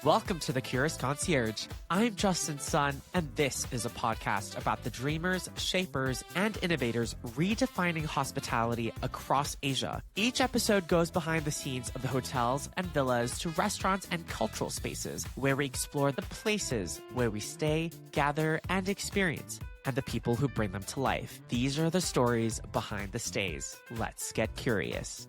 Welcome to the Curious Concierge. I'm Justin Sun, and this is a podcast about the dreamers, shapers, and innovators redefining hospitality across Asia. Each episode goes behind the scenes of the hotels and villas to restaurants and cultural spaces, where we explore the places where we stay, gather, and experience, and the people who bring them to life. These are the stories behind the stays. Let's get curious.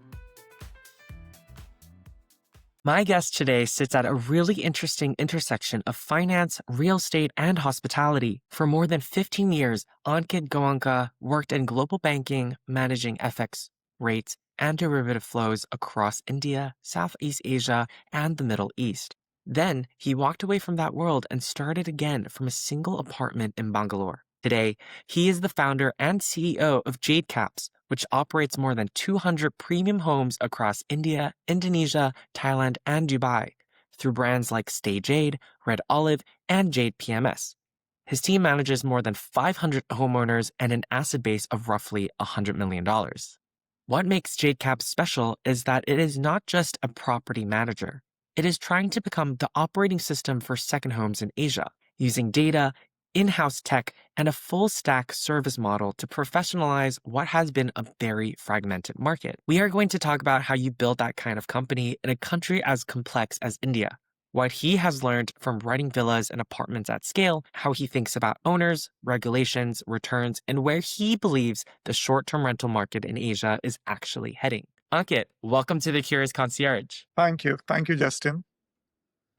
My guest today sits at a really interesting intersection of finance, real estate, and hospitality. For more than 15 years, Ankit Goenka worked in global banking, managing FX rates and derivative flows across India, Southeast Asia, and the Middle East. Then he walked away from that world and started again from a single apartment in Bangalore. Today, he is the founder and CEO of JadeCaps, which operates more than 200 premium homes across India, Indonesia, Thailand, and Dubai through brands like Stay Jade, Red Olive, and Jade PMS. His team manages more than 500 homeowners and an asset base of roughly $100 million. What makes JadeCaps special is that it is not just a property manager. It is trying to become the operating system for second homes in Asia, using data, in-house tech, and a full-stack service model to professionalize what has been a very fragmented market. We are going to talk about how you build that kind of company in a country as complex as India, what he has learned from running villas and apartments at scale, how he thinks about owners, regulations, returns, and where he believes the short-term rental market in Asia is actually heading. Ankit, welcome to the Curious Concierge. Thank you. Thank you, Justin.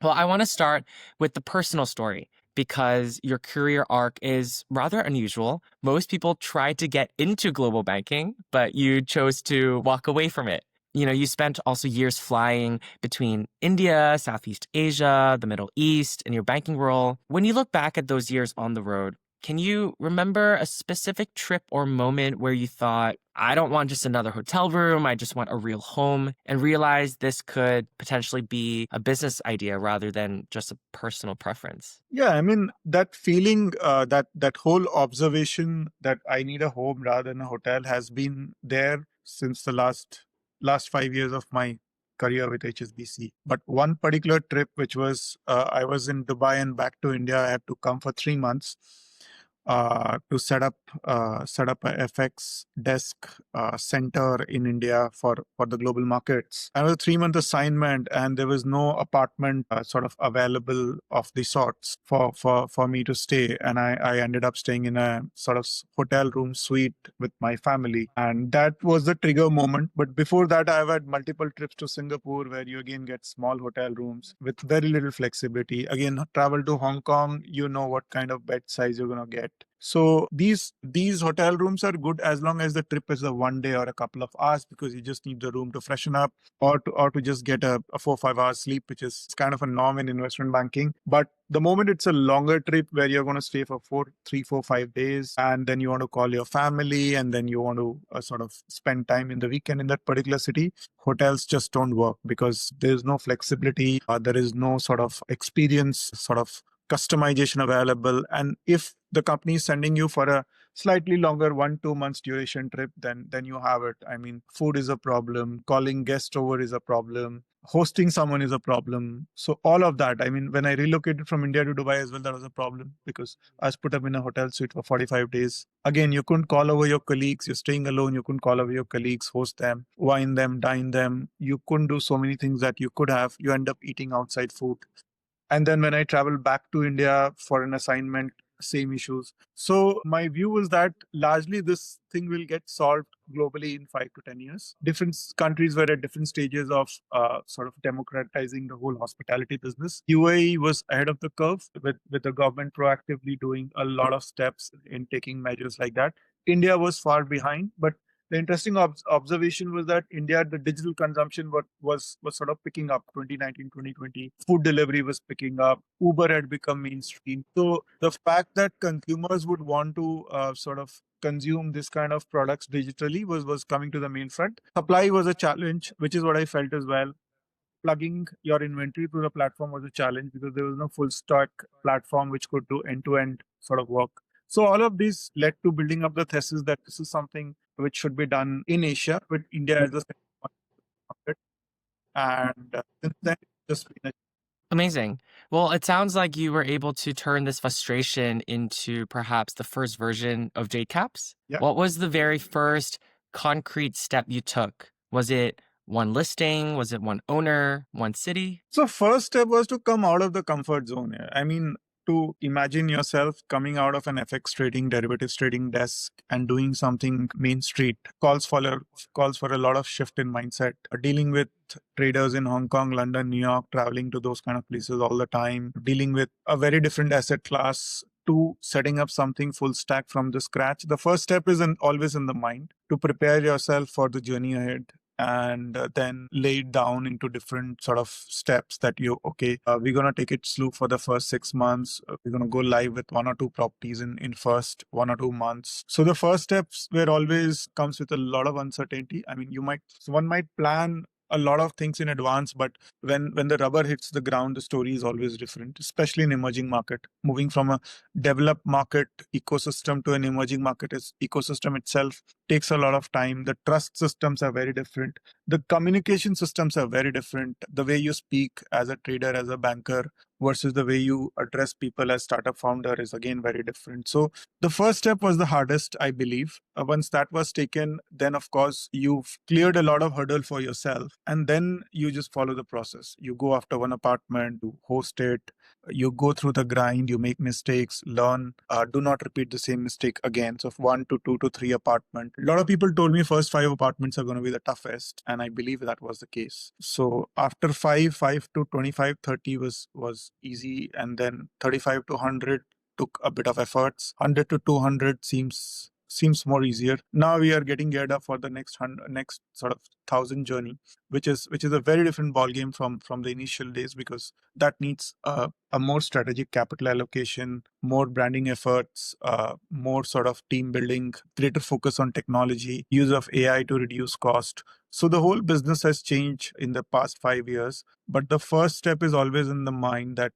Well, I want to start with the personal story, because your career arc is rather unusual. Most people try to get into global banking, but you chose to walk away from it. You spent also years flying between India, Southeast Asia, the Middle East, in your banking role. When you look back at those years on the road, can you remember a specific trip or moment where you thought, I don't want just another hotel room, I just want a real home, and realized this could potentially be a business idea rather than just a personal preference? Yeah, I mean, that feeling, that whole observation that I need a home rather than a hotel has been there since the last 5 years of my career with HSBC. But one particular trip, which was I was in Dubai and back to India, I had to come for 3 months to set up a FX desk center in India for the global markets. And it was a 3-month assignment, and there was no apartment sort of available of the sorts for me to stay. And I ended up staying in a sort of hotel room suite with my family, and that was the trigger moment. But before that, I've had multiple trips to Singapore, where you again get small hotel rooms with very little flexibility. Again, travel to Hong Kong, you know what kind of bed size you're gonna get. So these hotel rooms are good as long as the trip is a 1 day or a couple of hours, because you just need the room to freshen up or to just get a 4 or 5 hours sleep, which is kind of a norm in investment banking. But the moment it's a longer trip where you're going to stay for 3, 4, 5 days, and then you want to call your family, and then you want to sort of spend time in the weekend in that particular city, hotels just don't work because there's no flexibility. There is no sort of experience, sort of customization available. And if the company is sending you for a slightly longer 1-2 months duration trip, then you have it. I mean, food is a problem, calling guests over is a problem, hosting someone is a problem. So all of that, I mean, when I relocated from India to Dubai as well, that was a problem, because I was put up in a hotel suite for 45 days. Again, you couldn't call over your colleagues. You're staying alone. You couldn't call over your colleagues, host them, wine them, dine them. You couldn't do so many things that you could have. You end up eating outside food. And then when I traveled back to India for an assignment, same issues. So my view was that largely this thing will get solved globally in 5 to 10 years. Different countries were at different stages of sort of democratizing the whole hospitality business. UAE was ahead of the curve with the government proactively doing a lot of steps in taking measures like that. India was far behind, but the interesting observation was that India, the digital consumption was sort of picking up 2019, 2020. Food delivery was picking up. Uber had become mainstream. So the fact that consumers would want to sort of consume this kind of products digitally was coming to the main front. Supply was a challenge, which is what I felt as well. Plugging your inventory to the platform was a challenge because there was no full stack platform which could do end-to-end sort of work. So all of these led to building up the thesis that this is something which should be done in Asia, with India as the second market. And since then, it's just been a Amazing. Well, it sounds like you were able to turn this frustration into perhaps the first version of JadeCaps. Yeah. What was the very first concrete step you took? Was it one listing? Was it one owner? One city? So first step was to come out of the comfort zone. Yeah. I mean, to imagine yourself coming out of an FX trading, derivatives trading desk and doing something main street calls for a lot of shift in mindset. Dealing with traders in Hong Kong, London, New York, traveling to those kind of places all the time, dealing with a very different asset class to setting up something full stack from the scratch. The first step is always in the mind to prepare yourself for the journey ahead, and then lay it down into different sort of steps that we're going to take it slow for the first 6 months. We're going to go live with 1 or 2 properties in first 1 or 2 months. So the first steps were always comes with a lot of uncertainty. I mean, one might plan a lot of things in advance, but when the rubber hits the ground, the story is always different, especially in emerging market. Moving from a developed market ecosystem to an emerging market ecosystem itself takes a lot of time. The trust systems are very different. The communication systems are very different. The way you speak as a trader, as a banker, versus the way you address people as startup founder is again very different. So the first step was the hardest, I believe. Once that was taken, then of course you've cleared a lot of hurdle for yourself, and then you just follow the process. You go after one apartment, you host it, you go through the grind, you make mistakes, learn, do not repeat the same mistake again. So 1 to 2 to 3 apartment. A lot of people told me first 5 apartments are going to be the toughest, and I believe that was the case. So after 5 to 25, 30 was easy, and then 35 to 100 took a bit of efforts. 100 to 200 seems more easier. Now we are getting geared up for the next sort of 1,000 journey, which is a very different ball game from the initial days, because that needs a more strategic capital allocation, more branding efforts, more sort of team building, greater focus on technology, use of AI to reduce cost. So the whole business has changed in the past 5 years. But the first step is always in the mind that,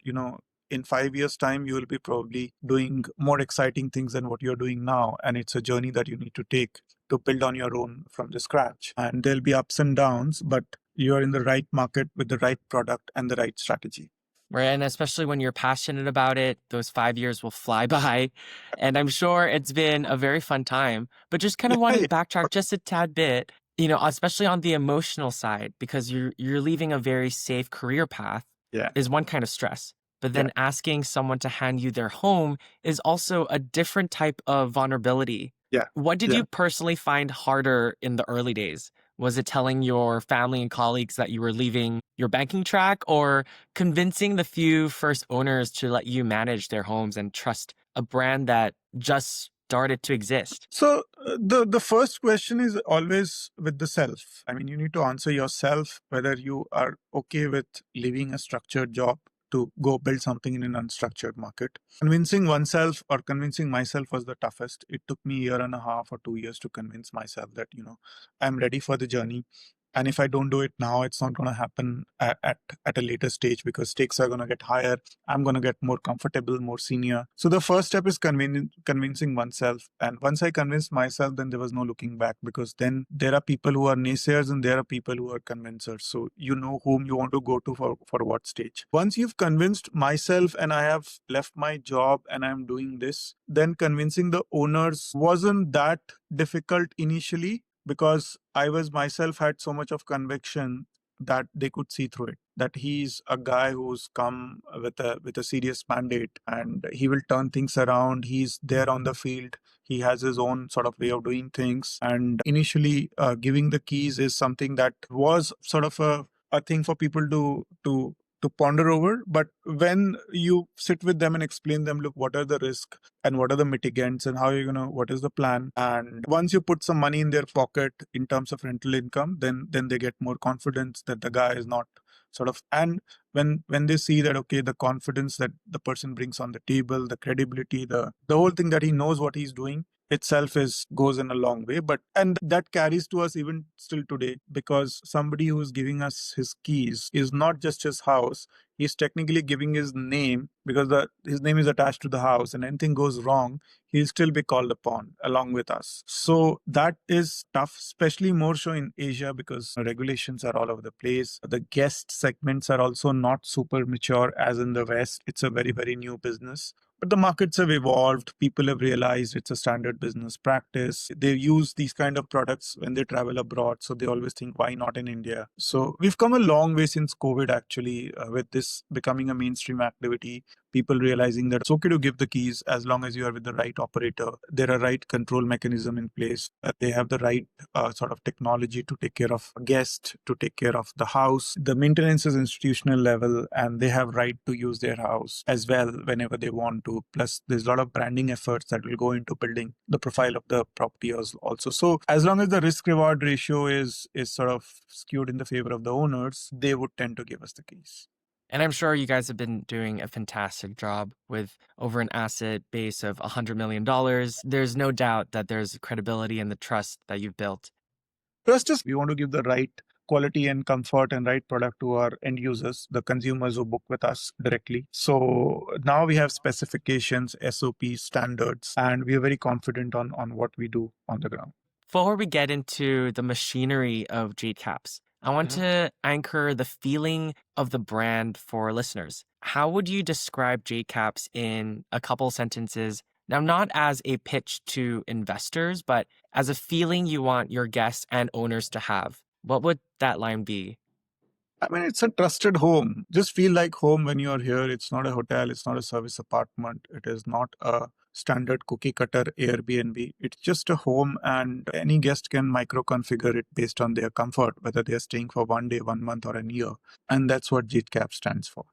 in 5 years' time, you will be probably doing more exciting things than what you're doing now. And it's a journey that you need to take to build on your own from the scratch. And there'll be ups and downs, but you're in the right market with the right product and the right strategy. Right. And especially when you're passionate about it, those 5 years will fly by. And I'm sure it's been a very fun time. But just kind of Yeah, wanted to yeah, backtrack just a tad bit, especially on the emotional side, because you're leaving a very safe career path yeah, is one kind of stress. But yeah, then asking someone to hand you their home is also a different type of vulnerability. yeah, What did yeah. you personally find harder in the early days? Was it telling your family and colleagues that you were leaving your banking track, or convincing the few first owners to let you manage their homes and trust a brand that just started to exist? So the first question is always with the self. I mean, you need to answer yourself whether you are okay with leaving a structured job to go build something in an unstructured market. Convincing oneself or convincing myself was the toughest. It took me a year and a half or 2 years to convince myself that, I'm ready for the journey. And if I don't do it now, it's not going to happen at a later stage, because stakes are going to get higher. I'm going to get more comfortable, more senior. So the first step is convincing oneself. And once I convinced myself, then there was no looking back, because then there are people who are naysayers and there are people who are convincers. So you know whom you want to go to for what stage. Once you've convinced myself and I have left my job and I'm doing this, then convincing the owners wasn't that difficult initially, because I was myself had so much of conviction that they could see through it. That he's a guy who's come with a serious mandate and he will turn things around. He's there on the field. He has his own sort of way of doing things. And initially, giving the keys is something that was sort of a thing for people to ponder over. But when you sit with them and explain them, look, what are the risks and what are the mitigants and what is the plan? And once you put some money in their pocket in terms of rental income, then they get more confidence that the guy is not sort of, and when they see that, okay, the confidence that the person brings on the table, the credibility, the whole thing that he knows what he's doing, itself is goes in a long way. But and that carries to us even still today, because somebody who is giving us his keys is not just his house. He's technically giving his name, because his name is attached to the house, and anything goes wrong, he'll still be called upon along with us. So that is tough, especially more so in Asia, because regulations are all over the place. The guest segments are also not super mature as in the West. It's a very, very new business. But the markets have evolved. People have realized it's a standard business practice. They use these kind of products when they travel abroad. So they always think, why not in India? So we've come a long way since COVID, actually, with this becoming a mainstream activity. People realizing that it's okay to give the keys as long as you are with the right operator. There are right control mechanism in place. They have the right sort of technology to take care of guests, to take care of the house. The maintenance is institutional level, and they have right to use their house as well whenever they want to. Plus, there's a lot of branding efforts that will go into building the profile of the property also. So as long as the risk reward ratio is sort of skewed in the favor of the owners, they would tend to give us the keys. And I'm sure you guys have been doing a fantastic job with over an asset base of $100 million. There's no doubt that there's credibility in the trust that you've built. Trust is, we want to give the right quality and comfort and right product to our end users, the consumers who book with us directly. So now we have specifications, SOPs, standards, and we are very confident on what we do on the ground. Before we get into the machinery of JadeCaps, I want to anchor the feeling of the brand for listeners. How would you describe JadeCaps in a couple sentences? Now, not as a pitch to investors, but as a feeling you want your guests and owners to have. What would that line be? I mean, it's a trusted home. Just feel like home when you're here. It's not a hotel. It's not a service apartment. It is not a standard cookie cutter Airbnb. It's just a home, and any guest can micro configure it based on their comfort, whether they're staying for 1 day, 1 month, or a year. And that's what JadeCap stands for.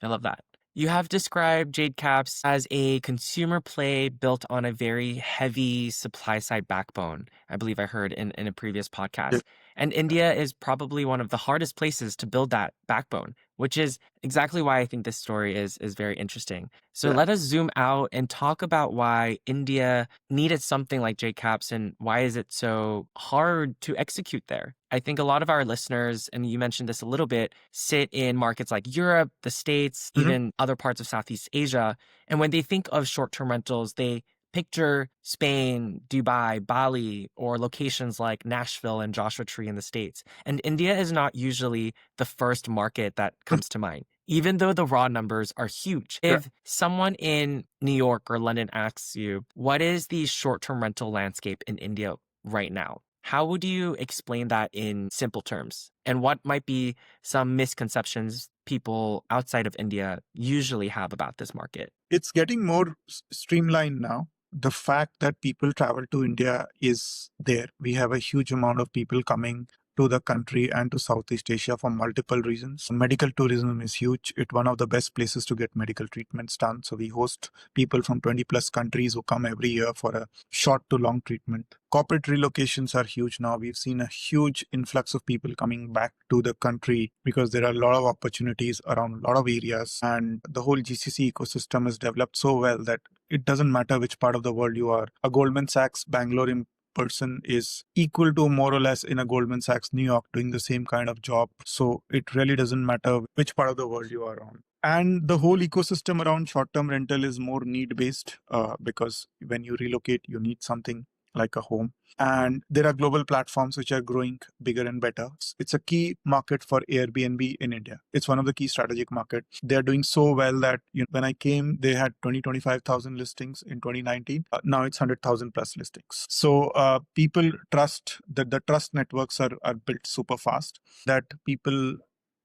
I love that. You have described JadeCaps as a consumer play built on a very heavy supply side backbone, I believe I heard in a previous podcast. Yeah. And India is probably one of the hardest places to build that backbone, which is exactly why I think this story is very interesting. So let us zoom out and talk about why India needed something like JadeCaps and why is it so hard to execute there. I think a lot of our listeners, and you mentioned this a little bit, sit in markets like Europe, the States, even other parts of Southeast Asia. And when they think of short-term rentals, they picture Spain, Dubai, Bali, or locations like Nashville and Joshua Tree in the States. And India is not usually the first market that comes to mind, even though the raw numbers are huge. If someone in New York or London asks you, what is the short-term rental landscape in India right now? How would you explain that in simple terms? And what might be some misconceptions people outside of India usually have about this market? It's getting more streamlined now. The fact that people travel to India is there. We have a huge amount of people coming to the country and to Southeast Asia for multiple reasons. Medical tourism is huge. It's one of the best places to get medical treatments done. So we host people from 20 plus countries who come every year for a short to long treatment. Corporate relocations are huge now. We've seen a huge influx of people coming back to the country because there are a lot of opportunities around a lot of areas. And the whole GCC ecosystem is developed so well that it doesn't matter which part of the world you are. A Goldman Sachs Bangalore person is equal to more or less in a Goldman Sachs New York doing the same kind of job. So it really doesn't matter which part of the world you are on. And the whole ecosystem around short-term rental is more need-based because when you relocate, you need something like a home. And there are global platforms which are growing bigger and better. It's a key market for Airbnb in India. It's one of the key strategic markets. They're doing so well that when I came, they had 25,000 listings in 2019. Now it's 100,000 plus listings. So people trust that the trust networks are built super fast, that people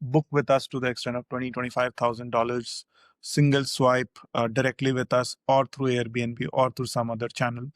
book with us to the extent of $25,000 single swipe directly with us or through Airbnb or through some other channel,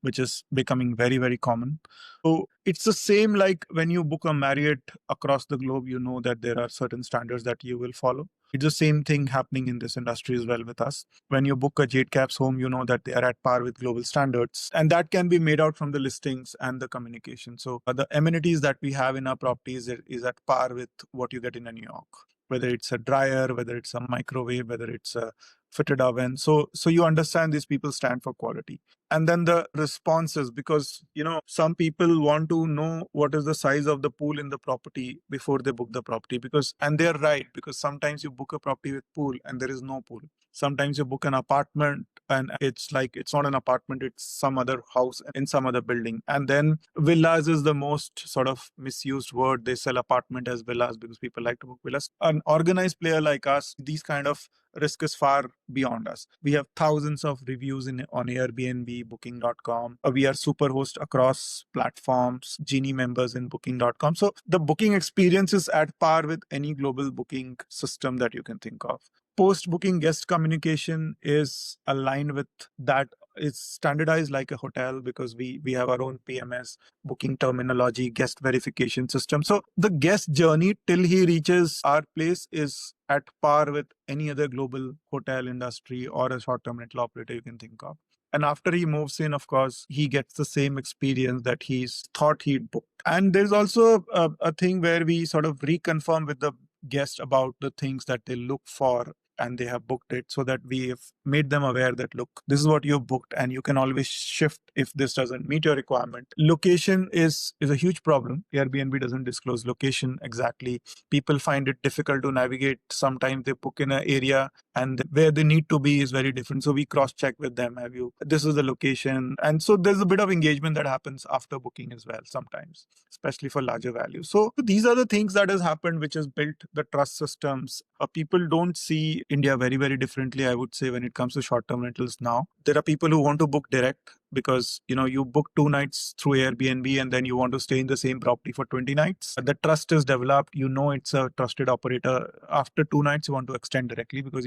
which is becoming very, very common. So it's the same like when you book a Marriott across the globe, you know that there are certain standards that you will follow. It's the same thing happening in this industry as well with us. When you book a JadeCaps home, you know that they are at par with global standards. And that can be made out from the listings and the communication. So the amenities that we have in our properties is at par with what you get in a New York, whether it's a dryer, whether it's a microwave, whether it's a fitted oven. So you understand these people stand for quality. And then the responses, because some people want to know what is the size of the pool in the property before they book the property, and they're right, because sometimes you book a property with pool and there is no pool. Sometimes you book an apartment and it's like it's not an apartment, it's some other house in some other building. And then villas is the most sort of misused word. They sell apartment as villas because people like to book villas. An organized player like us, these kind of risk is far beyond us. We have thousands of reviews on Airbnb, Booking.com. We are super host across platforms, Genie members in Booking.com. So the booking experience is at par with any global booking system that you can think of. Post-booking guest communication is aligned with that. It's standardized like a hotel because we have our own PMS, booking terminology, guest verification system. So the guest journey till he reaches our place is at par with any other global hotel industry or a short-term rental operator you can think of. And after he moves in, of course, he gets the same experience that he's thought he'd booked. And there's also a thing where we sort of reconfirm with the guest about the things that they look for, and they have booked it, so that we have made them aware that, look, this is what you've booked and you can always shift if this doesn't meet your requirement. Location is a huge problem. Airbnb doesn't disclose location exactly. People find it difficult to navigate. Sometimes they book in an area and where they need to be is very different. So we cross check with them. This is the location. And so there's a bit of engagement that happens after booking as well sometimes, especially for larger values. So these are the things that has happened, which has built the trust systems. People don't see India very, very differently, I would say, when it comes to short-term rentals now. There are people who want to book direct because, you book 2 nights through Airbnb and then you want to stay in the same property for 20 nights. The trust is developed. It's a trusted operator. After 2 nights, you want to extend directly because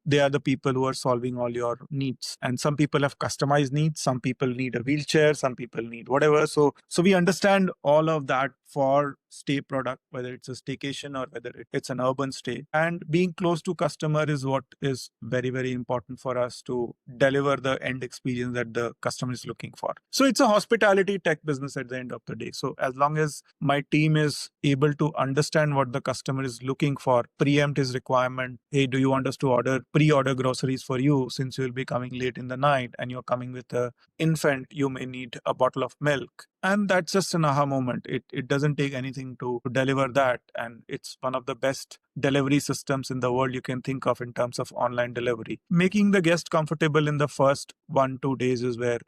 they are the people who are solving all your needs. And some people have customized needs. Some people need a wheelchair. Some people need whatever. So we understand all of that for stay product, whether it's a staycation or whether it's an urban stay. And being close to customer is what is very, very important for us to deliver the end experience that the customer is looking for. So it's a hospitality tech business at the end of the day. So as long as my team is able to understand what the customer is looking for, preempt his requirement. Hey, do you want us to pre-order groceries for you since you'll be coming late in the night and you're coming with an infant, you may need a bottle of milk. And that's just an aha moment. It doesn't take anything to deliver that. And it's one of the best delivery systems in the world you can think of in terms of online delivery. Making the guest comfortable in the first 1-2 days is where,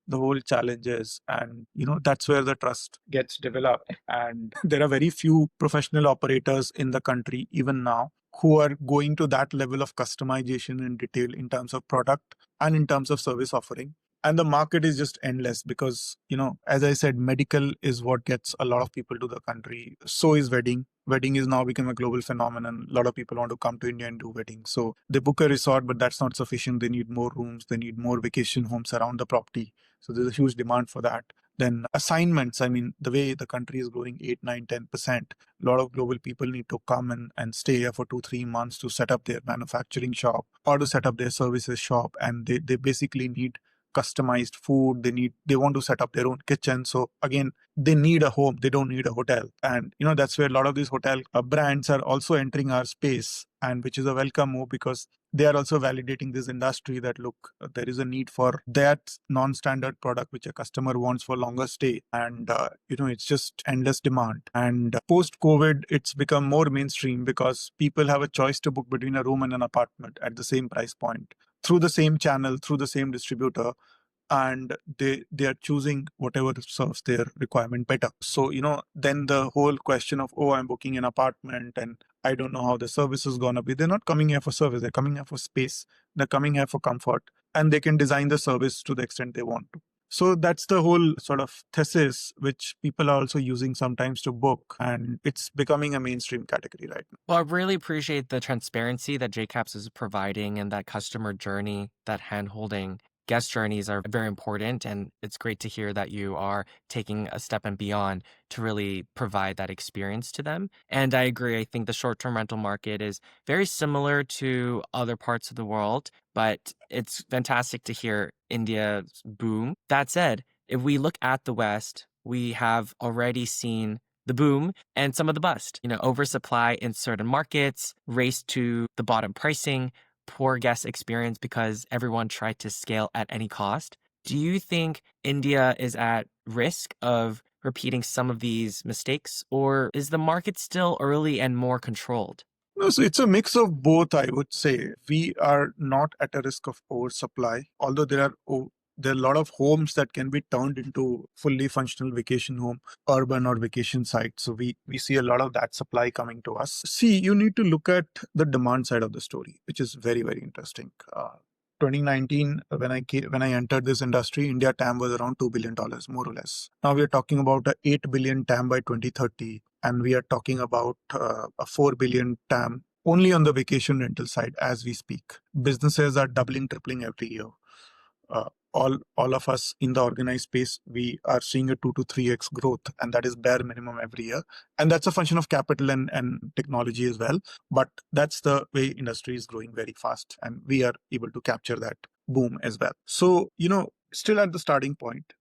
the whole challenge is. And, that's where the trust gets developed. And there are very few professional operators in the country, even now, who are going to that level of customization and detail in terms of product and in terms of service offering. And the market is just endless because, as I said, medical is what gets a lot of people to the country. So is wedding. Wedding is now become a global phenomenon. A lot of people want to come to India and do weddings. So they book a resort, but that's not sufficient. They need more rooms. They need more vacation homes around the property. So there's a huge demand for that. Then assignments, the way the country is growing 8, 9, 10%, a lot of global people need to come and stay here for 2-3 months to set up their manufacturing shop or to set up their services shop. And they basically need customized food. They want to set up their own kitchen. So again, they need a home. They don't need a hotel. And that's where a lot of these hotel brands are also entering our space, and which is a welcome move because they are also validating this industry that, look, there is a need for that non-standard product which a customer wants for longer stay. And it's just endless demand. And post-COVID, it's become more mainstream because people have a choice to book between a room and an apartment at the same price point, through the same channel, through the same distributor, and they are choosing whatever serves their requirement better. So then the whole question of, oh, I'm booking an apartment and I don't know how the service is going to be. They're not coming here for service. They're coming here for space. They're coming here for comfort, and they can design the service to the extent they want to. So that's the whole sort of thesis which people are also using sometimes to book, and it's becoming a mainstream category right now. Well, I really appreciate the transparency that JadeCaps is providing and that customer journey, that hand-holding. Guest journeys are very important, and it's great to hear that you are taking a step and beyond to really provide that experience to them. And I agree. I think the short-term rental market is very similar to other parts of the world, but it's fantastic to hear India's boom. That said, if we look at the West, we have already seen the boom and some of the bust. Oversupply in certain markets, race to the bottom pricing, poor guest experience because everyone tried to scale at any cost. Do you think India is at risk of repeating some of these mistakes, or is the market still early and more controlled? No, so it's a mix of both, I would say. We are not at a risk of oversupply, although there are a lot of homes that can be turned into fully functional vacation home, urban or vacation sites. So we see a lot of that supply coming to us. See, you need to look at the demand side of the story, which is very, very interesting. 2019, when I entered this industry, India TAM was around $2 billion, more or less. Now we are talking about a 8 billion TAM by 2030, and we are talking about a 4 billion TAM only on the vacation rental side as we speak. Businesses are doubling, tripling every year. All of us in the organized space, we are seeing a 2 to 3x growth, and that is bare minimum every year. And that's a function of capital and technology as well. But that's the way industry is growing very fast, and we are able to capture that boom as well. So, still at the starting point,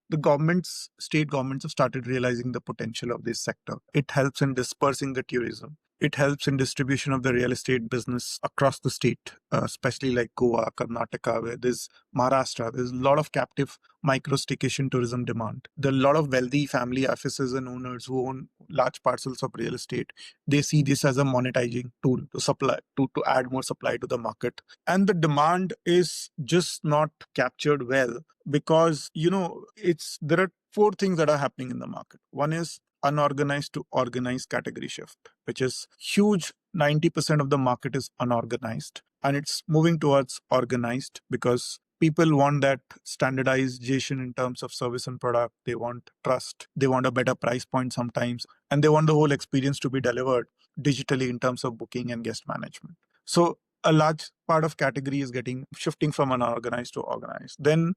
state governments have started realizing the potential of this sector. It helps in dispersing the tourism. It helps in distribution of the real estate business across the state, especially like Goa, Karnataka, where there's Maharashtra. There's a lot of captive micro staycation tourism demand. There are a lot of wealthy family offices and owners who own large parcels of real estate. They see this as a monetizing tool to add more supply to the market. And the demand is just not captured well because, there are four things that are happening in the market. One is unorganized to organized category shift, which is huge. 90% of the market is unorganized and it's moving towards organized because people want that standardization in terms of service and product. They want trust. They want a better price point sometimes. And they want the whole experience to be delivered digitally in terms of booking and guest management. So a large part of category is shifting from unorganized to organized. Then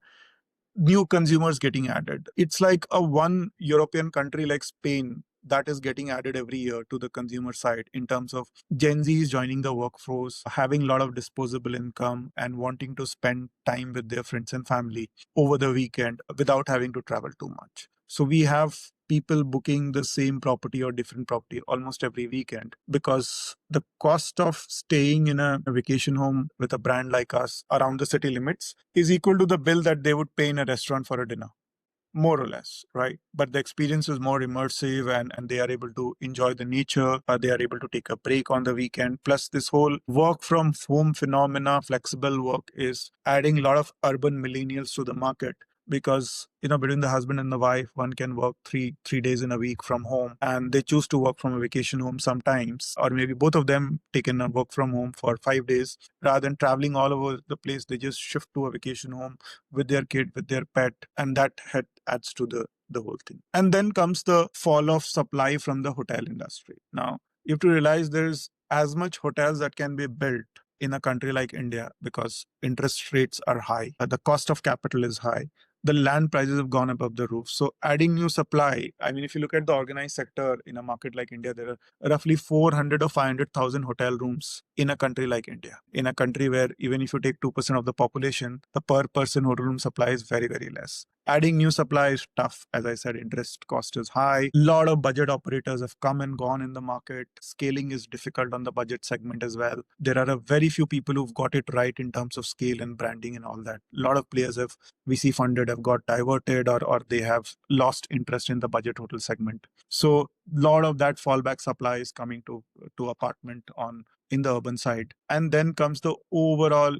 new consumers getting added. It's like a one European country like Spain that is getting added every year to the consumer side in terms of Gen Zs joining the workforce, having a lot of disposable income and wanting to spend time with their friends and family over the weekend without having to travel too much. So we have people booking the same property or different property almost every weekend because the cost of staying in a vacation home with a brand like us around the city limits is equal to the bill that they would pay in a restaurant for a dinner, more or less, right? But the experience is more immersive, and they are able to enjoy the nature. They are able to take a break on the weekend. Plus, this whole work from home phenomena, flexible work, is adding a lot of urban millennials to the market because between the husband and the wife, one can work three days in a week from home, and they choose to work from a vacation home sometimes, or maybe both of them taken a work from home for 5 days rather than traveling all over the place. They just shift to a vacation home with their kid, with their pet, and that adds to the whole thing. And then comes the fall of supply from the hotel industry. Now, you have to realize there's as much hotels that can be built in a country like India because interest rates are high, the cost of capital is high, the land prices have gone above the roof. So adding new supply, I mean, if you look at the organized sector in a market like India, there are roughly 400 or 500,000 hotel rooms in a country like India, in a country where even if you take 2% of the population, the per person hotel room supply is very, very less. Adding new supply is tough. As I said, interest cost is high. A lot of budget operators have come and gone in the market. Scaling is difficult on the budget segment as well. There are a very few people who've got it right in terms of scale and branding and all that. A lot of players have VC funded, have got diverted, or they have lost interest in the budget hotel segment. So a lot of that fallback supply is coming to apartment in the urban side. And then comes the overall,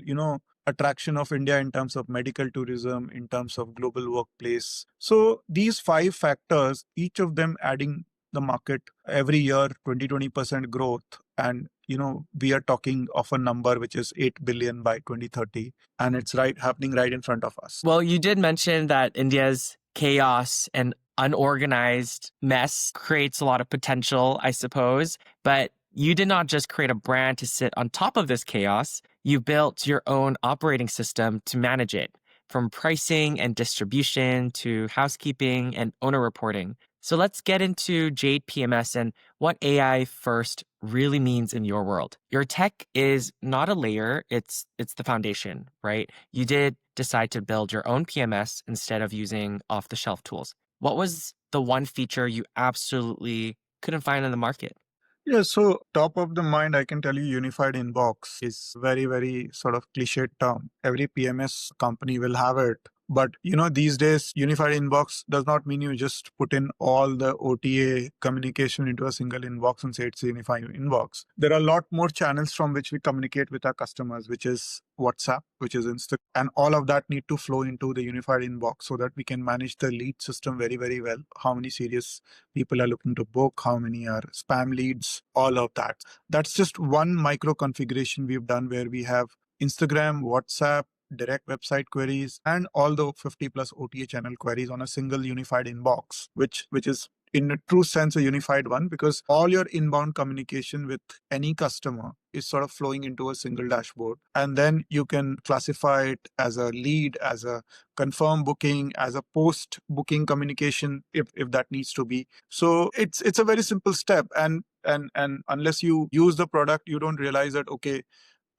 attraction of India in terms of medical tourism, in terms of global workplace. So these five factors, each of them adding the market every year 20% growth. And we are talking of a number which is 8 billion by 2030, and it's happening right in front of us. Well, you did mention that India's chaos and unorganized mess creates a lot of potential, I suppose. But you did not just create a brand to sit on top of this chaos. You built your own operating system to manage it, from pricing and distribution to housekeeping and owner reporting. So let's get into Jade PMS and what AI first really means in your world. Your tech is not a layer, it's the foundation, right? You did decide to build your own PMS instead of using off-the-shelf tools. What was the one feature you absolutely couldn't find in the market? Yeah, so top of the mind, I can tell you unified inbox is very, very sort of cliched term. Every PMS company will have it. But these days, unified inbox does not mean you just put in all the OTA communication into a single inbox and say it's a unified inbox. There are a lot more channels from which we communicate with our customers, which is WhatsApp, which is Instagram, and all of that need to flow into the unified inbox so that we can manage the lead system very, very well. How many serious people are looking to book, how many are spam leads, all of that. That's just one micro configuration we've done where we have Instagram, WhatsApp, direct website queries, and all the 50 plus OTA channel queries on a single unified inbox, which is in a true sense a unified one, because all your inbound communication with any customer is sort of flowing into a single dashboard. And then you can classify it as a lead, as a confirm booking, as a post booking communication if that needs to be. So it's a very simple step. And unless you use the product, you don't realize that, okay,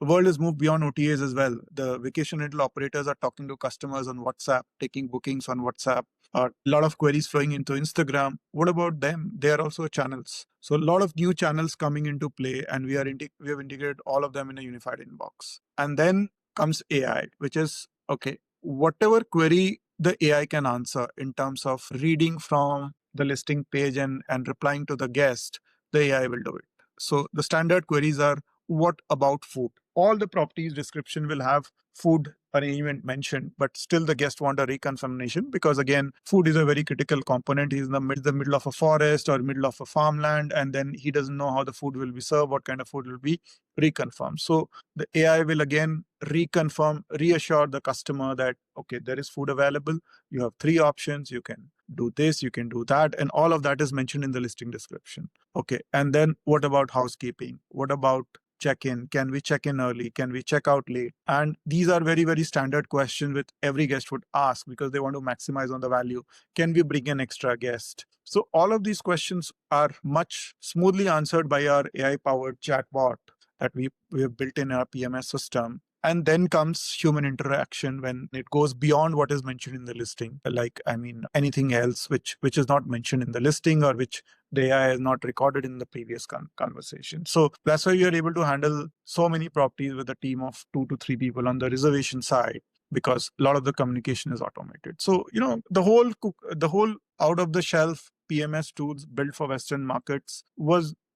the world has moved beyond OTAs as well. The vacation rental operators are talking to customers on WhatsApp, taking bookings on WhatsApp. A lot of queries flowing into Instagram. What about them? They are also channels. So a lot of new channels coming into play, and we have integrated all of them in a unified inbox. And then comes AI, which is okay. Whatever query the AI can answer in terms of reading from the listing page and replying to the guest, the AI will do it. So the standard queries are, what about food? All the properties description will have food arrangement mentioned, but still the guest want a reconfirmation, because again, food is a very critical component. He's in the middle of a forest or middle of a farmland, and then he doesn't know how the food will be served, what kind of food will be reconfirmed. So the AI will again reconfirm, reassure the customer that, okay, there is food available. You have three options. You can do this, you can do that, and all of that is mentioned in the listing description. Okay, and then what about housekeeping? What about check-in? Can we check in early? Can we check out late? And these are very, very standard questions which every guest would ask because they want to maximize on the value. Can we bring an extra guest? So all of these questions are much smoothly answered by our AI-powered chatbot that we have built in our PMS system. And then comes human interaction when it goes beyond what is mentioned in the listing. Like, I mean, anything else which is not mentioned in the listing or which the AI is not recorded in the previous conversation. So that's why we are able to handle so many properties with a team of 2 to 3 people on the reservation side, because a lot of the communication is automated. So, the whole out of the shelf PMS tools built for Western markets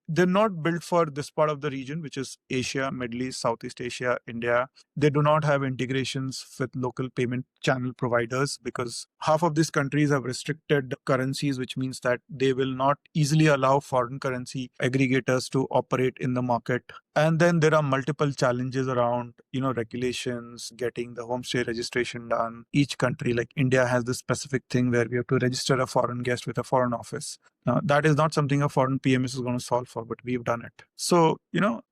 they're not built for this part of the region, which is Asia, Middle East, Southeast Asia, India. They do not have integrations with local payment channel providers because half of these countries have restricted currencies, which means that they will not easily allow foreign currency aggregators to operate in the market. And then there are multiple challenges around, regulations, getting the homestay registration done. Each country, like India, has this specific thing where we have to register a foreign guest with a foreign office. Now, that is not something a foreign PMS is going to solve for, but we've done it. So,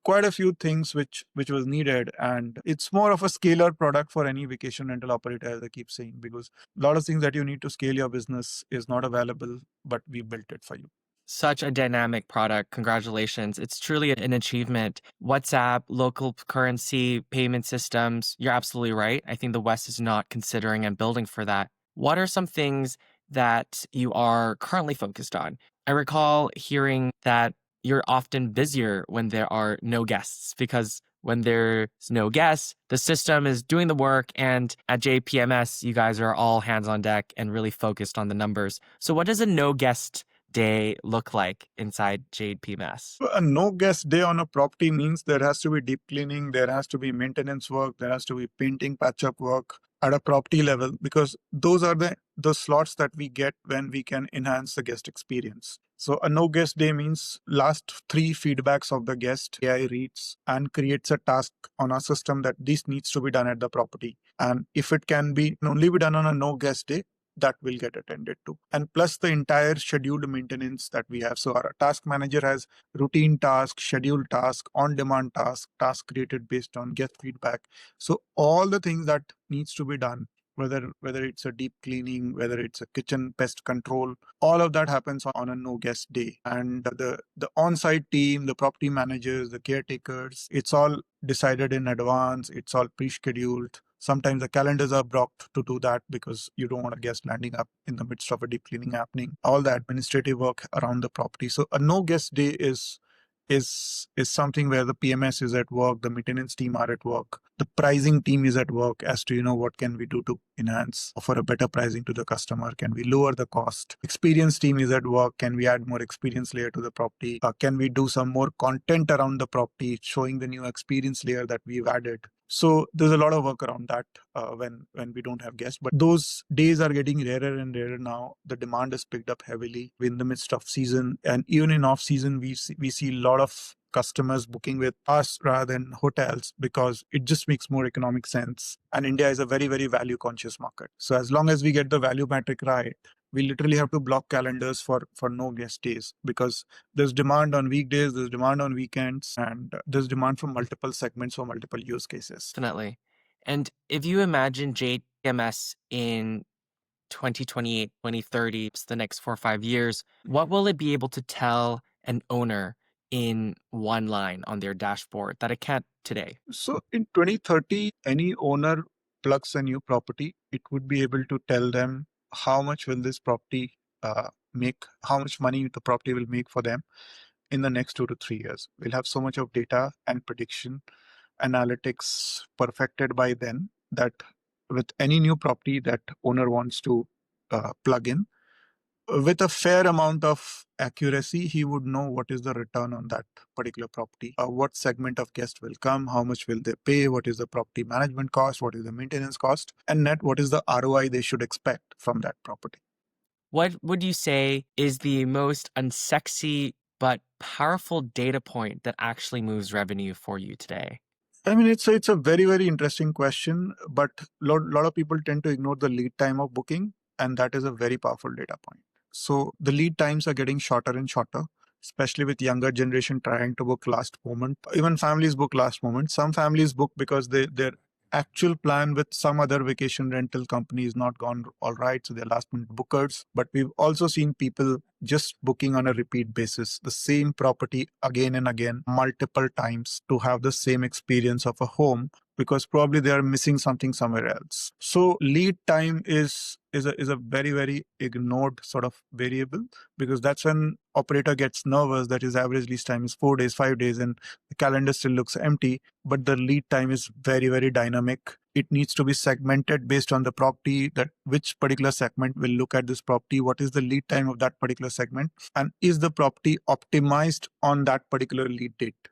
quite a few things which was needed. And it's more of a scalar product for any vacation rental operator, as I keep saying, because a lot of things that you need to scale your business is not available, but we built it for you. Such a dynamic product. Congratulations. It's truly an achievement. WhatsApp, local currency, payment systems. You're absolutely right. I think the West is not considering and building for that. What are some things that you are currently focused on? I recall hearing that you're often busier when there are no guests, because when there's no guests, the system is doing the work. And at JPMS, you guys are all hands on deck and really focused on the numbers. So what does a no guest day look like inside Jade PMS? A no guest day on a property means there has to be deep cleaning, there has to be maintenance work, there has to be painting, patch up work at a property level, because those are the slots that we get when we can enhance the guest experience. So a no guest day means last 3 feedbacks of the guest, AI reads and creates a task on our system that this needs to be done at the property. And if it can only be done on a no guest day, that will get attended to. And plus the entire scheduled maintenance that we have. So our task manager has routine task, scheduled task, on-demand task created based on guest feedback. So all the things that needs to be done, whether it's a deep cleaning, whether it's a kitchen pest control, all of that happens on a no guest day. And the on-site team, the property managers, the caretakers, it's all decided in advance. It's all pre-scheduled. Sometimes the calendars are blocked to do that because you don't want a guest landing up in the midst of a deep cleaning happening. All the administrative work around the property. So a no guest day is something where the PMS is at work, the maintenance team are at work. The pricing team is at work as to, what can we do to enhance, offer a better pricing to the customer? Can we lower the cost? Experience team is at work. Can we add more experience layer to the property? Can we do some more content around the property, showing the new experience layer that we've added? So there's a lot of work around that when we don't have guests. But those days are getting rarer and rarer now. The demand has picked up heavily. We're in the midst of season, and even in off season, we see a lot of customers booking with us rather than hotels because it just makes more economic sense. And India is a very, very value conscious market. So as long as we get the value metric right, we literally have to block calendars for no guest days because there's demand on weekdays, there's demand on weekends, and there's demand from multiple segments or multiple use cases. Definitely. And if you imagine JMS in 2028, 2030, the next 4 or 5 years, what will it be able to tell an owner in one line on their dashboard that it can't today? So in 2030, any owner plugs a new property, it would be able to tell them how much will this property make, how much money the property will make for them in the next 2 to 3 years. We'll have so much of data and prediction analytics perfected by then that with any new property that owner wants to plug in, with a fair amount of accuracy, he would know what is the return on that particular property, what segment of guest will come, how much will they pay, what is the property management cost, what is the maintenance cost, and net what is the ROI they should expect from that property. What would you say is the most unsexy but powerful data point that actually moves revenue for you today? I mean, it's a very, very interesting question, but lot of people tend to ignore the lead time of booking, and that is a very powerful data point. So the lead times are getting shorter and shorter, especially with younger generation trying to book last moment. Even families book last moment. Some families book because their actual plan with some other vacation rental company is not gone all right, so they're last minute bookers. But we've also seen people just booking on a repeat basis the same property again and again multiple times to have the same experience of a home because probably they are missing something somewhere else. So lead time is a very, very ignored sort of variable because that's when operator gets nervous that his average lease time is 4 days, 5 days, and the calendar still looks empty. But the lead time is very, very dynamic. It needs to be segmented based on the property, that which particular segment will look at this property, what is the lead time of that particular segment, and is the property optimized on that particular lead date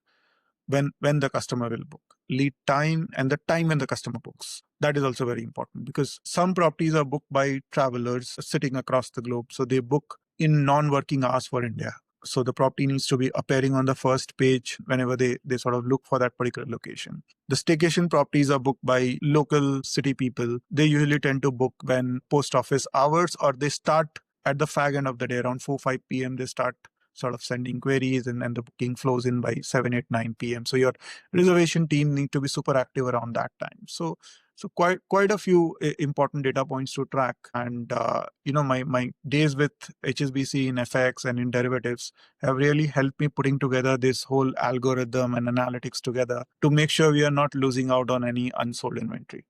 when the customer will book. Lead time and the time when the customer books. That is also very important because some properties are booked by travelers sitting across the globe. So they book in non-working hours for India. So the property needs to be appearing on the first page whenever they sort of look for that particular location. The staycation properties are booked by local city people. They usually tend to book when post office hours, or they start at the fag end of the day around 4, 5 p.m. They start sort of sending queries, and then the booking flows in by 7, 8, 9 p.m. So your reservation team need to be super active around that time. So quite a few important data points to track. And my days with HSBC in FX and in derivatives have really helped me putting together this whole algorithm and analytics together to make sure we are not losing out on any unsold inventory.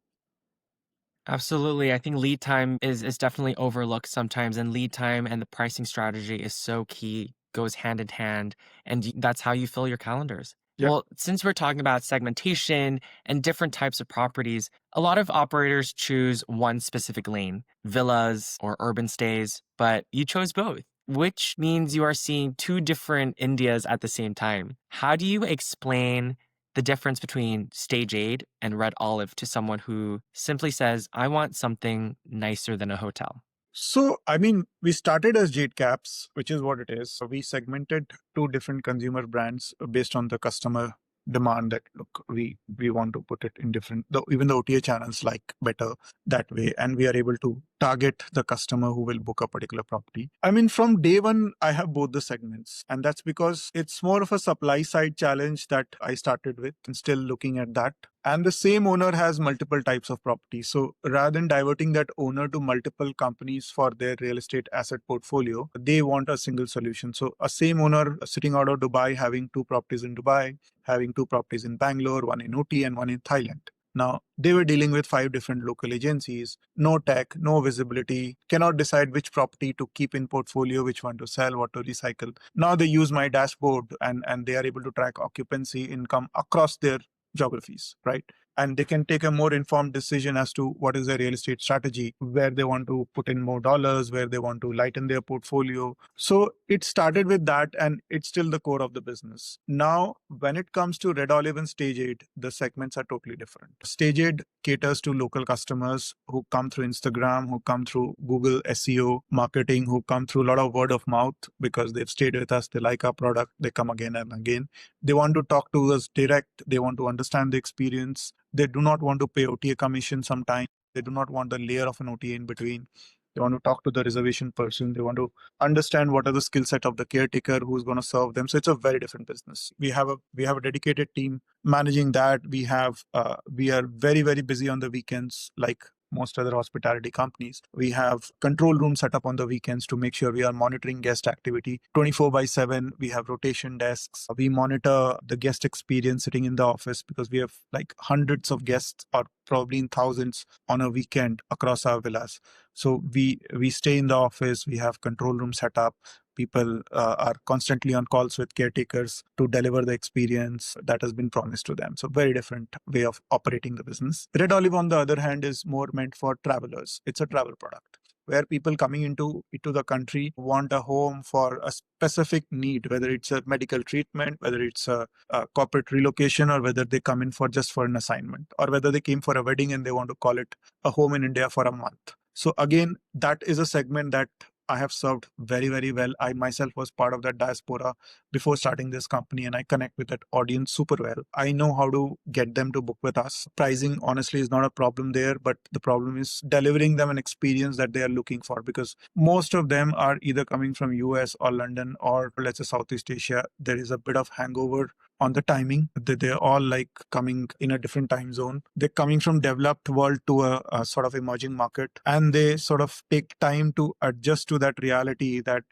Absolutely. I think lead time is definitely overlooked sometimes, and lead time and the pricing strategy is so key, goes hand in hand, and that's how you fill your calendars. Yeah. Well, since we're talking about segmentation and different types of properties, a lot of operators choose one specific lane, villas or urban stays, but you chose both, which means you are seeing two different Indias at the same time. How do you explain the difference between stage aid and red olive to someone who simply says, I want something nicer than a hotel? So, I mean, we started as JadeCaps, which is what it is. So we segmented two different consumer brands based on the customer demand that, look, we want to put it in different, even the OTA channels like better that way. And we are able to target the customer who will book a particular property. I mean, from day one, I have both the segments. And that's because it's more of a supply side challenge that I started with and still looking at that. And the same owner has multiple types of properties. So rather than diverting that owner to multiple companies for their real estate asset portfolio, they want a single solution. So a same owner sitting out of Dubai, having two properties in Dubai, having two properties in Bangalore, one in OT and one in Thailand. Now, they were dealing with 5 different local agencies, no tech, no visibility, cannot decide which property to keep in portfolio, which one to sell, what to recycle. Now they use my dashboard and they are able to track occupancy income across their geographies, right? and they can take a more informed decision as to what is their real estate strategy, where they want to put in more dollars, where they want to lighten their portfolio. So it started with that, and it's still the core of the business. Now, when it comes to Red Olive and Stage 8, the segments are totally different. Stage 8 caters to local customers who come through Instagram, who come through Google SEO marketing, who come through a lot of word of mouth because they've stayed with us, they like our product, they come again and again. They want to talk to us direct, they want to understand the experience. They do not want to pay OTA commission sometimes. They do not want the layer of an OTA in between. They want to talk to the reservation person. They want to understand what are the skill set of the caretaker who's going to serve them. So it's a very different business. We have a dedicated team managing that. We are very, very busy on the weekends, like most other hospitality companies. We have control room set up on the weekends to make sure we are monitoring guest activity 24/7. We have rotation desks. We monitor the guest experience sitting in the office because we have like hundreds of guests, or probably in thousands on a weekend across our villas. So we stay in the office. We have control room set up. People are constantly on calls with caretakers to deliver the experience that has been promised to them. So very different way of operating the business. Red Olive, on the other hand, is more meant for travelers. It's a travel product where people coming into the country want a home for a specific need, whether it's a medical treatment, whether it's a corporate relocation, or whether they come in for just for an assignment, or whether they came for a wedding and they want to call it a home in India for a month. So again, that is a segment that I have served very, very well. I myself was part of that diaspora before starting this company, and I connect with that audience super well. I know how to get them to book with us. Pricing, honestly, is not a problem there, but the problem is delivering them an experience that they are looking for, because most of them are either coming from US or London or, let's say, Southeast Asia. There is a bit of hangover on the timing. They're all like coming in a different time zone. They're coming from developed world to a sort of emerging market, and they sort of take time to adjust to that reality that,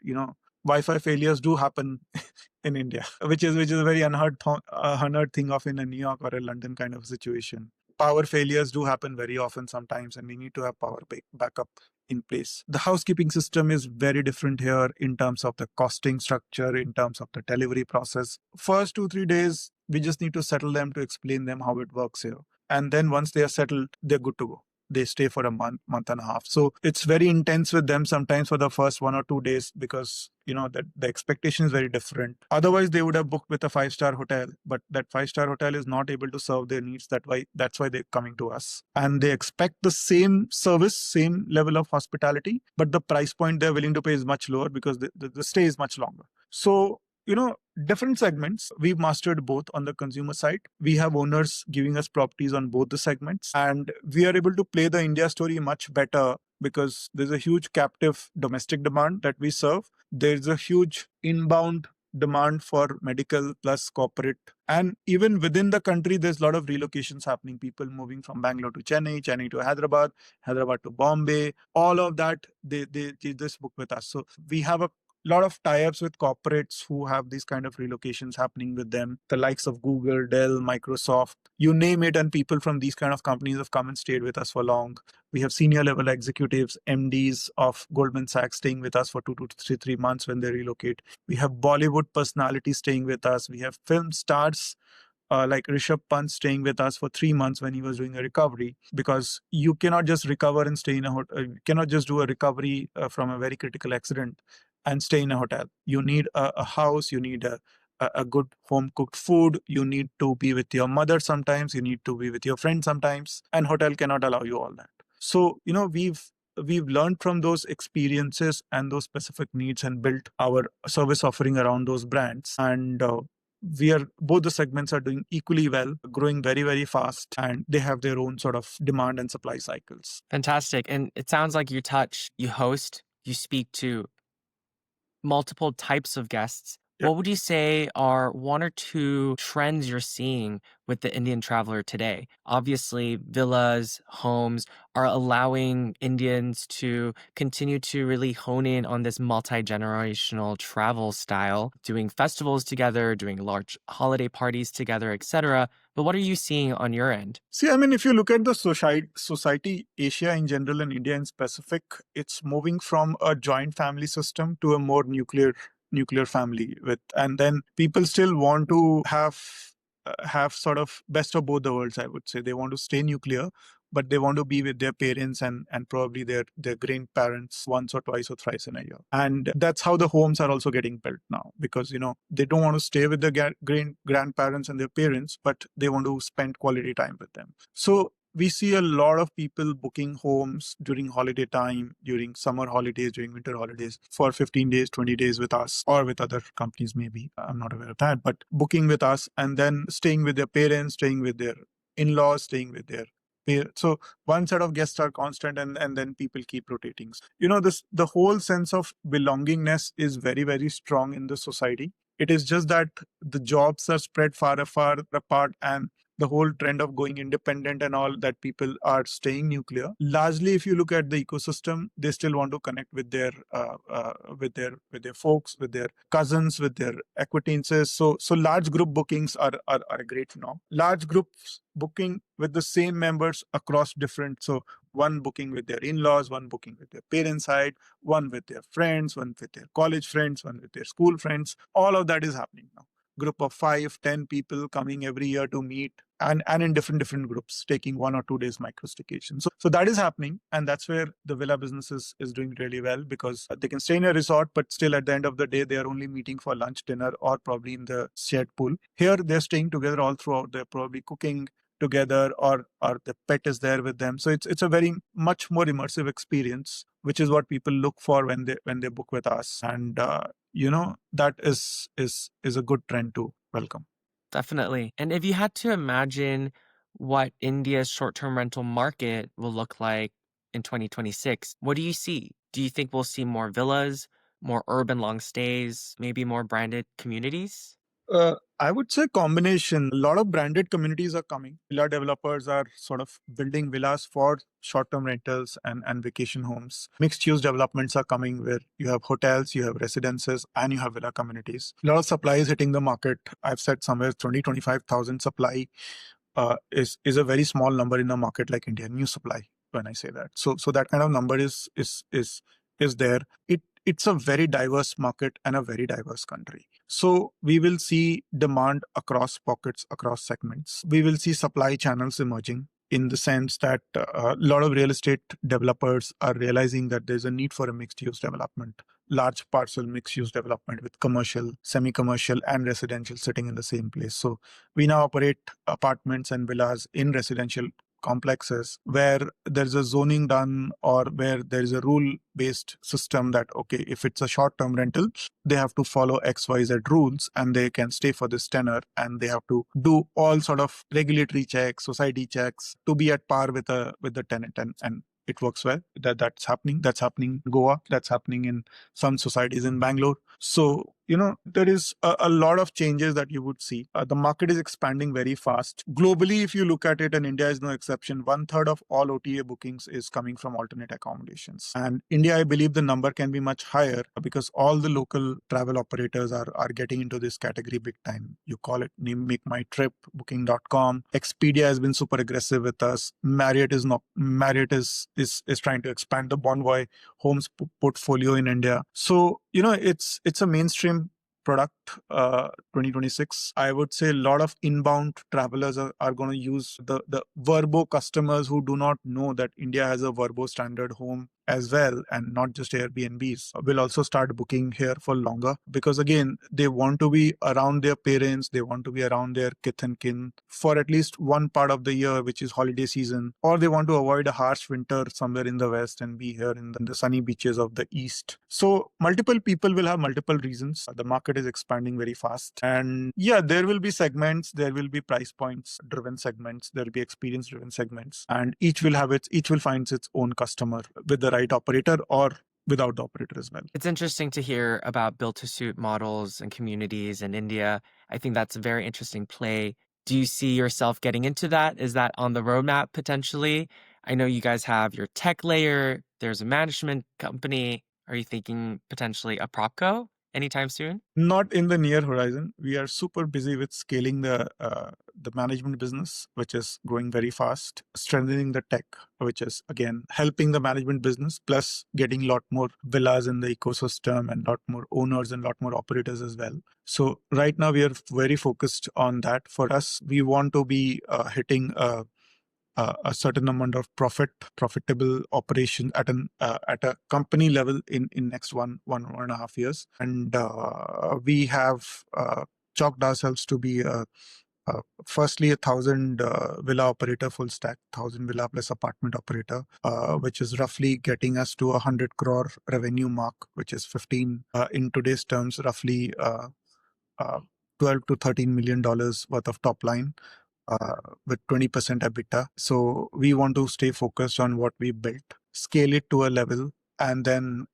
Wi-Fi failures do happen in India, which is a very unheard thing of in a New York or a London kind of situation. Power failures do happen very often sometimes, and we need to have power backup in place. The housekeeping system is very different here in terms of the costing structure, in terms of the delivery process. First 2-3 days, we just need to settle them to explain them how it works here. And then once they are settled, they're good to go. They stay for a month and a half. So it's very intense with them sometimes for the first 1 or 2 days, because that the expectation is very different. Otherwise, they would have booked with a 5-star hotel, but that 5-star hotel is not able to serve their needs. That's why they're coming to us, and they expect the same service, same level of hospitality, but the price point they're willing to pay is much lower because the stay is much longer. So different segments. We've mastered both. On the consumer side, we have owners giving us properties on both the segments, and we are able to play the India story much better because there's a huge captive domestic demand that we serve. There's a huge inbound demand for medical plus corporate. And even within the country, there's a lot of relocations happening. People moving from Bangalore to Chennai, Chennai to Hyderabad, Hyderabad to Bombay. All of that, they just book with us. So we have a lot of tie-ups with corporates who have these kind of relocations happening with them. The likes of Google, Dell, Microsoft, you name it, and people from these kind of companies have come and stayed with us for long. We have senior level executives, MDs of Goldman Sachs staying with us for 2 to 3 months when they relocate. We have Bollywood personalities staying with us. We have film stars like Rishabh Pant staying with us for 3 months when he was doing a recovery, because you cannot just recover and stay in a hotel. You cannot just do a recovery from a very critical accident and stay in a hotel. You need a house, you need a good home cooked food, you need to be with your mother sometimes, you need to be with your friend sometimes, and hotel cannot allow you all that. So, we've learned from those experiences and those specific needs and built our service offering around those brands. And both the segments are doing equally well, growing very, very fast, and they have their own sort of demand and supply cycles. Fantastic. And it sounds like you host, you speak to multiple types of guests. Yeah. What would you say are 1 or 2 trends you're seeing with the Indian traveler today? Obviously, villas, homes are allowing Indians to continue to really hone in on this multi-generational travel style, doing festivals together, doing large holiday parties together, etc. But what are you seeing on your end? See, I mean, if you look at the society, Asia in general and India in specific, it's moving from a joint family system to a more nuclear family and then people still want to have have sort of best of both the worlds, I would say. They want to stay nuclear, but they want to be with their parents and probably their grandparents once or twice or thrice in a year. And that's how the homes are also getting built now, because they don't want to stay with their grandparents and their parents, but they want to spend quality time with them. So we see a lot of people booking homes during holiday time, during summer holidays, during winter holidays for 15 days, 20 days with us or with other companies, maybe. I'm not aware of that, but booking with us and then staying with their parents, staying with their in-laws, staying with their so one set of guests are constant, and then people keep rotating. The whole sense of belongingness is very, very strong in the society. It is just that the jobs are spread far apart, and the whole trend of going independent and all, that people are staying nuclear. Largely, if you look at the ecosystem, they still want to connect with their folks, with their cousins, with their acquaintances. So large group bookings are great now. Large groups booking with the same members across different. So one booking with their in-laws, one booking with their parents' side, one with their friends, one with their college friends, one with their school friends. All of that is happening now. Group of 5, 10 people coming every year to meet, and in different groups, taking 1 or 2 days micro staycation. So that is happening, and that's where the villa business is doing really well, because they can stay in a resort, but still at the end of the day, they are only meeting for lunch, dinner, or probably in the shared pool. Here, they're staying together all throughout. They're probably cooking together, or the pet is there with them. So it's a very much more immersive experience, which is what people look for when they book with us. And that is a good trend to welcome. Definitely. And if you had to imagine what India's short-term rental market will look like in 2026, what do you see? Do you think we'll see more villas, more urban long stays, maybe more branded communities? I would say combination. A lot of branded communities are coming. Villa developers are sort of building villas for short-term rentals and vacation homes. Mixed-use developments are coming, where you have hotels, you have residences, and you have villa communities. A lot of supply is hitting the market. I've said somewhere 20-25,000 supply is a very small number in a market like India. New supply, when I say that. So that kind of number is there. It's a very diverse market and a very diverse country. So we will see demand across pockets, across segments. We will see supply channels emerging, in the sense that a lot of real estate developers are realizing that there's a need for a mixed use development, large parcel mixed use development with commercial, semi-commercial, and residential sitting in the same place. So we now operate apartments and villas in residential complexes where there's a zoning done, or where there is a rule based system that, okay, if it's a short term rental, they have to follow XYZ rules, and they can stay for this tenor, and they have to do all sort of regulatory checks, society checks, to be at par with the tenant, and it works well. That's happening in Goa, that's happening in some societies in Bangalore. So there is a lot of changes that you would see. The market is expanding very fast globally. If you look at it, and India is no exception, 1/3 of all OTA bookings is coming from alternate accommodations. And India, I believe the number can be much higher, because all the local travel operators are getting into this category big time. You call it Make My Trip, Booking.com. Expedia has been super aggressive with us. Marriott is trying to expand the Bonvoy homes portfolio in India. So it's a mainstream product. 2026, I would say a lot of inbound travelers are going to use the Verbo customers who do not know that India has a Verbo standard home as well, and not just Airbnbs, will also start booking here for longer, because again, they want to be around their parents, they want to be around their kith and kin for at least one part of the year, which is holiday season, or they want to avoid a harsh winter somewhere in the west and be here in the sunny beaches of the east. So multiple people will have multiple reasons. The market is expanding very fast, and yeah, there will be segments, there will be price points driven segments, there will be experience driven segments, and each will find its own customer, with the right operator or without the operator as well. It's interesting to hear about built to suit models and communities in India. I think that's a very interesting play. Do you see yourself getting into that? Is that on the roadmap potentially? I know you guys have your tech layer, there's a management company. Are you thinking potentially a propco? anytime soon? Not in the near horizon. We are super busy with scaling the management business, which is growing very fast, strengthening the tech, which is again helping the management business, plus getting a lot more villas in the ecosystem and a lot more owners and a lot more operators as well. So right now we are very focused on that. For us, we want to be hitting a certain amount of profitable operation at a company level in next one and a half years, and we have chalked ourselves to be firstly 1,000 villa operator full stack, 1,000 villa plus apartment operator, which is roughly getting us to 100 crore revenue mark, which is 15 in today's terms, roughly uh, 12 to 13 million dollars worth of top line, with 20% EBITDA. So we want to stay focused on what we built, scale it to a level, and then,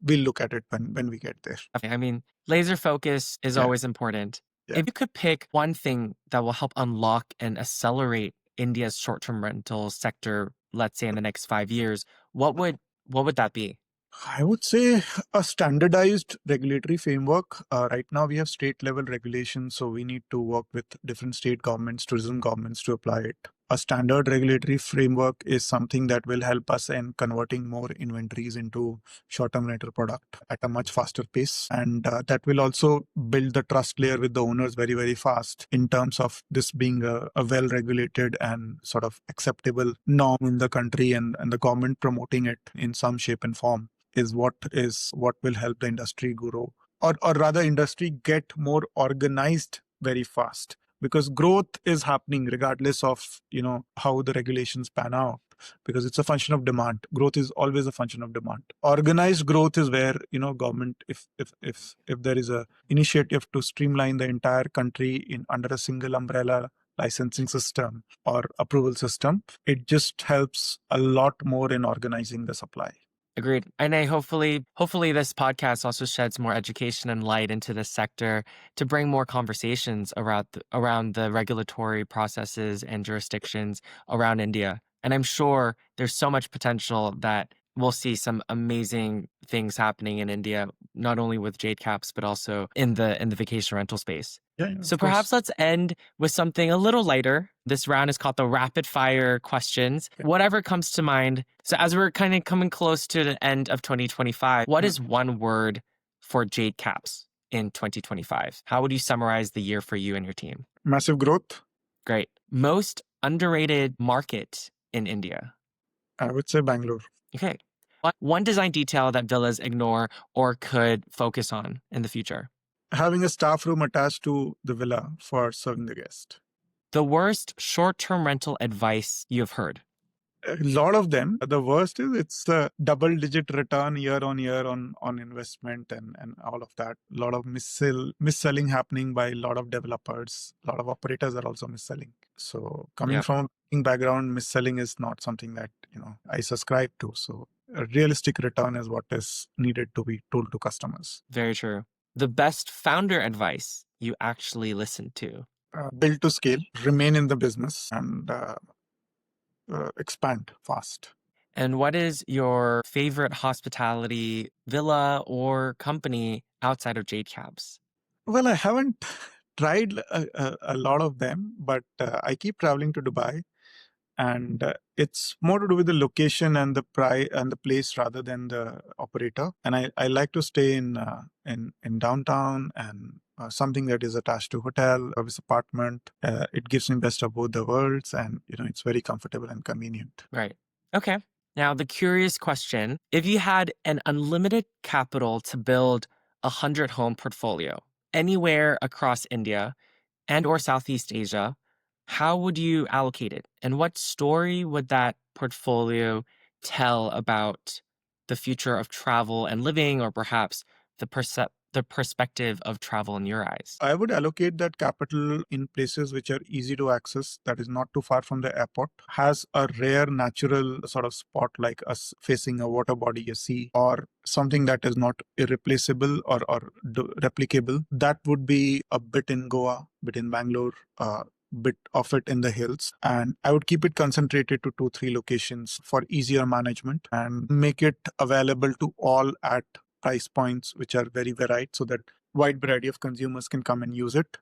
we'll look at it when we get there. I mean, laser focus is Yeah. always important. Yeah. If you could pick one thing that will help unlock and accelerate India's short-term rental sector, let's say in the next 5 years, what would that be? I would say a standardized regulatory framework. Right now, we have state level regulations, so we need to work with different state governments, tourism governments to apply it. A standard regulatory framework is something that will help us in converting more inventories into short-term rental product at a much faster pace, and that will also build the trust layer with the owners very, very fast in terms of this being a well-regulated and sort of acceptable norm in the country, and the government promoting it in some shape and form is what will help the industry grow, or rather industry get more organized very fast, because growth is happening regardless of how the regulations pan out, because it's a function of demand. Growth is always a function of demand. Organized growth is where government, if there is a initiative to streamline the entire country in under a single umbrella licensing system or approval system, it just helps a lot more in organizing the supply. Agreed. And hopefully this podcast also sheds more education and light into this sector to bring more conversations around the regulatory processes and jurisdictions around India. And I'm sure there's so much potential that we'll see some amazing things happening in India, not only with JadeCaps, but also in the vacation rental space. Yeah, So of course. perhaps let's end with something a little lighter. This round is called the rapid fire questions. Yeah. Whatever comes to mind. So as we're kind of coming close to the end of 2025, what is one word for JadeCaps in 2025? How would you summarize the year for you and your team? Massive growth. Great. Most underrated market in India? I would say Bangalore. Okay. One design detail that villas ignore or could focus on in the future? Having a staff room attached to the villa for serving the guest. The worst short-term rental advice you've heard? A lot of them. The worst is it's a double-digit return year on year on investment and all of that. A lot of mis-selling happening by a lot of developers. A lot of operators are also mis-selling. So coming from a banking background, mis-selling is not something that I subscribe to. So a realistic return is what is needed to be told to customers. Very true. The best founder advice you actually listened to? Build to scale, remain in the business, and expand fast. And what is your favorite hospitality villa or company outside of JadeCaps? Well, I haven't tried a lot of them, but I keep traveling to Dubai, and it's more to do with the location and the price and the place rather than the operator. And I like to stay in downtown and something that is attached to hotel or this apartment. It gives me best of both the worlds, and it's very comfortable and convenient. Right. Okay. Now, the curious question, if you had an unlimited capital to build 100-home portfolio anywhere across India and or Southeast Asia, how would you allocate it? And what story would that portfolio tell about the future of travel and living, or perhaps the perspective of travel in your eyes? I would allocate that capital in places which are easy to access, that is not too far from the airport, has a rare natural sort of spot like us facing a water body, a sea, or something that is not irreplaceable or replicable. That would be a bit in Goa, bit in Bangalore, bit of it in the hills, and I would keep it concentrated to 2-3 locations for easier management and make it available to all at price points which are very varied so that wide variety of consumers can come and use it.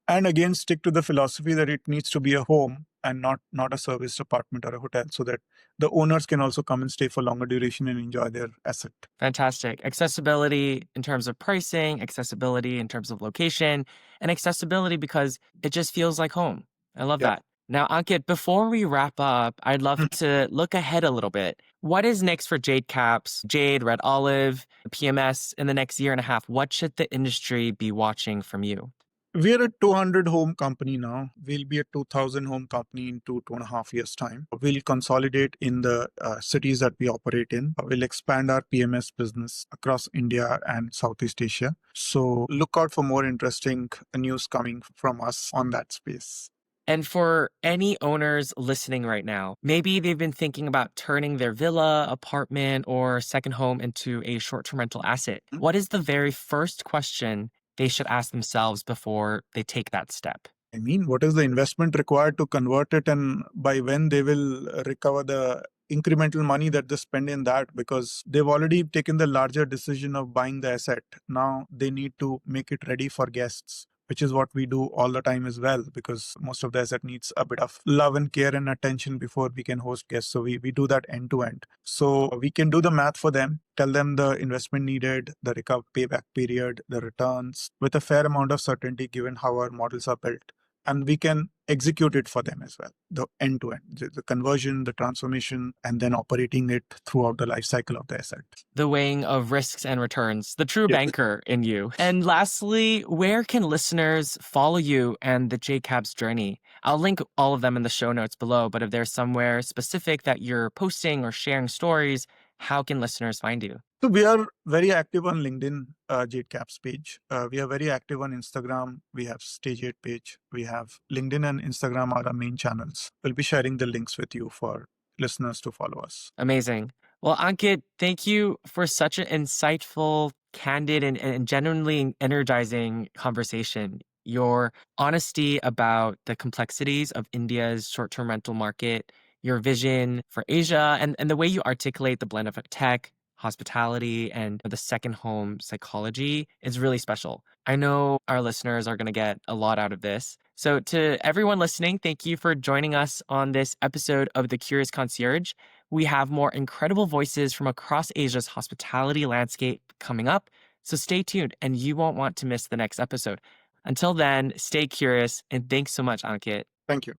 And again, stick to the philosophy that it needs to be a home and not a serviced apartment or a hotel, so that the owners can also come and stay for longer duration and enjoy their asset. Fantastic. Accessibility in terms of pricing, accessibility in terms of location, and accessibility because it just feels like home. I love Yeah. that. Now, Ankit, before we wrap up, I'd love to look ahead a little bit. What is next for JadeCaps, Jade, Red Olive, PMS in the next year and a half? What should the industry be watching from you? We're a 200 home company now. We'll be a 2000 home company in 2.5 years' time. We'll consolidate in the cities that we operate in. We'll expand our PMS business across India and Southeast Asia. So look out for more interesting news coming from us on that space. And for any owners listening right now, maybe they've been thinking about turning their villa, apartment, or second home into a short-term rental asset. What is the very first question they should ask themselves before they take that step? I mean, what is the investment required to convert it, and by when they will recover the incremental money that they spend in that? Because they've already taken the larger decision of buying the asset. Now they need to make it ready for guests, which is what we do all the time as well, because most of the asset needs a bit of love and care and attention before we can host guests. So we do that end to end. So we can do the math for them, tell them the investment needed, the payback period, the returns, with a fair amount of certainty given how our models are built. And we can execute it for them as well, the end to end, the conversion, the transformation, and then operating it throughout the life cycle of the asset. The weighing of risks and returns, the true Yes. banker in you. And lastly, where can listeners follow you and the JadeCaps journey? I'll link all of them in the show notes below, but if there's somewhere specific that you're posting or sharing stories, how can listeners find you? So we are very active on LinkedIn, JadeCaps page. We are very active on Instagram. We have Stage 8 page. We have LinkedIn and Instagram are our main channels. We'll be sharing the links with you for listeners to follow us. Amazing. Well, Ankit, thank you for such an insightful, candid, and genuinely energizing conversation. Your honesty about the complexities of India's short-term rental market, your vision for Asia, and the way you articulate the blend of tech, hospitality, and the second home psychology is really special. I know our listeners are going to get a lot out of this. So to everyone listening, thank you for joining us on this episode of the Curious Concierge. We have more incredible voices from across Asia's hospitality landscape coming up. So stay tuned and you won't want to miss the next episode. Until then, stay curious and thanks so much, Ankit. Thank you.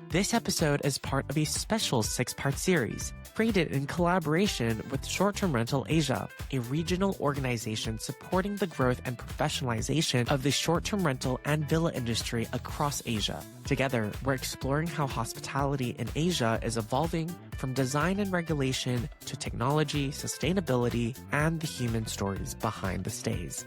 This episode is part of a special 6-part series created in collaboration with Short-Term Rental Asia, a regional organization supporting the growth and professionalization of the short-term rental and villa industry across Asia. Together, we're exploring how hospitality in Asia is evolving from design and regulation to technology, sustainability, and the human stories behind the stays.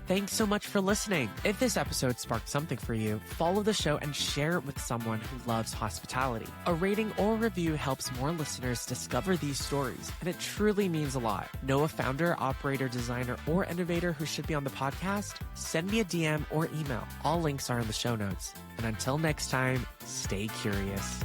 Thanks so much for listening. If this episode sparked something for you, follow the show and share it with someone who loves hospitality. A rating or review helps more listeners discover these stories, and it truly means a lot. Know a founder, operator, designer, or innovator who should be on the podcast? Send me a DM or email. All links are in the show notes. And until next time, stay curious.